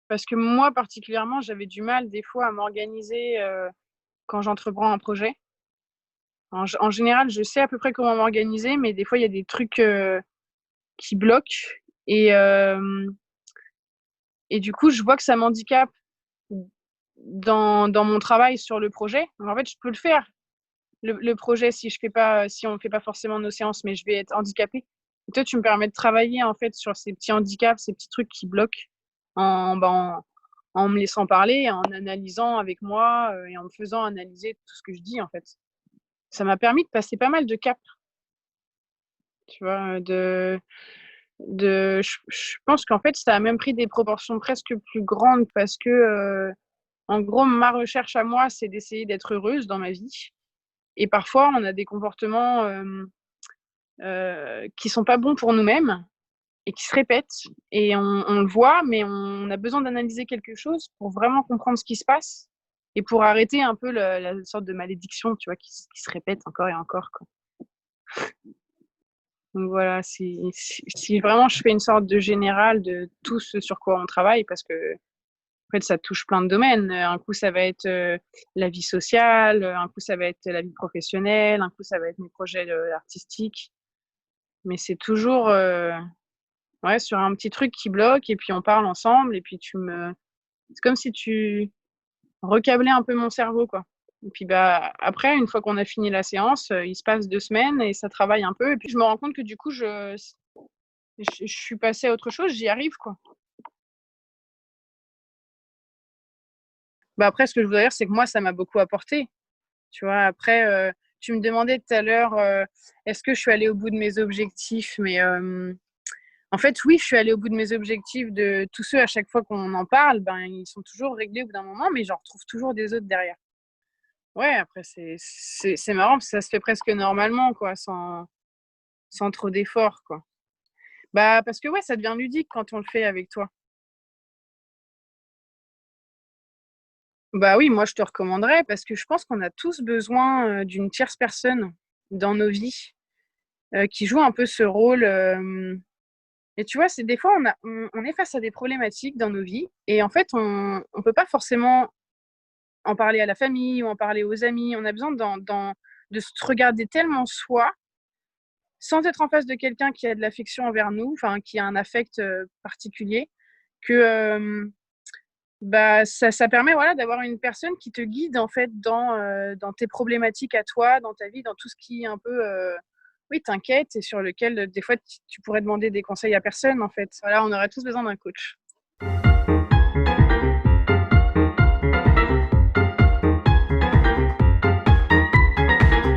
Parce que moi, particulièrement, j'avais du mal des fois à m'organiser, quand j'entreprends un projet. En général, je sais à peu près comment m'organiser, mais des fois, il y a des trucs, qui bloquent et hem et du coup, je vois que ça m'handicape dans mon travail sur le projet. Donc en fait, je peux le faire, le projet si on fait pas forcément nos séances, mais je vais être handicapée. Et toi, tu me permets de travailler, en fait, sur ces petits handicaps, ces petits trucs qui bloquent en, bah, en me laissant parler, en analysant avec moi, et en me faisant analyser tout ce que je dis, en fait. Ça m'a permis de passer pas mal de caps, tu vois? Je pense qu'en fait, ça a même pris des proportions presque plus grandes parce que, en gros, ma recherche à moi, c'est d'essayer d'être heureuse dans ma vie et parfois on a des comportements, qui sont pas bons pour nous-mêmes et qui se répètent et on le voit, mais on a besoin d'analyser quelque chose pour vraiment comprendre ce qui se passe et pour arrêter un peu la sorte de malédiction, tu vois, qui se répète encore et encore, quoi. Donc voilà, si vraiment je fais une sorte de général de tout ce sur quoi on travaille parce qu'en fait, ça touche plein de domaines. Un coup, ça va être, la vie sociale, un coup, ça va être la vie professionnelle, un coup, ça va être mes projets, artistiques. Mais c'est toujours, ouais, sur un petit truc qui bloque et puis on parle ensemble et puis c'est comme si tu recablais un peu mon cerveau, quoi. Et puis, bah, après, une fois qu'on a fini la séance, il se passe 2 semaines et ça travaille un peu et puis je me rends compte que du coup, je suis passée à autre chose, j'y arrive, quoi. Bah, après, ce que je voudrais dire, c'est que moi, ça m'a beaucoup apporté, tu vois? Après, tu me demandais tout à l'heure, est-ce que je suis allée au bout de mes objectifs? Mais, en fait, oui, je suis allée au bout de mes objectifs de tous ceux à chaque fois qu'on en parle, ben, ils sont toujours réglés au bout d'un moment, mais j'en retrouve toujours des autres derrière. Ouais, après c'est marrant parce que ça se fait presque normalement, quoi, sans trop d'efforts, quoi. Bah, parce que ouais, ça devient ludique quand on le fait avec toi. Bah oui, moi je te recommanderais parce que je pense qu'on a tous besoin, d'une tierce personne dans nos vies, qui joue un peu ce rôle, et tu vois, c'est des fois on est face à des problématiques dans nos vies et en fait on peut pas forcément en parler à la famille ou en parler aux amis. On a besoin de se regarder tellement soi, sans être en face de quelqu'un qui a de l'affection envers nous, enfin qui a un affect, particulier, que, bah, ça permet, voilà, d'avoir une personne qui te guide en fait dans tes problématiques à toi, dans ta vie, dans tout ce qui un peu, oui, t'inquiète et sur lequel, des fois tu pourrais demander des conseils à personne en fait. Voilà, on aurait tous besoin d'un coach.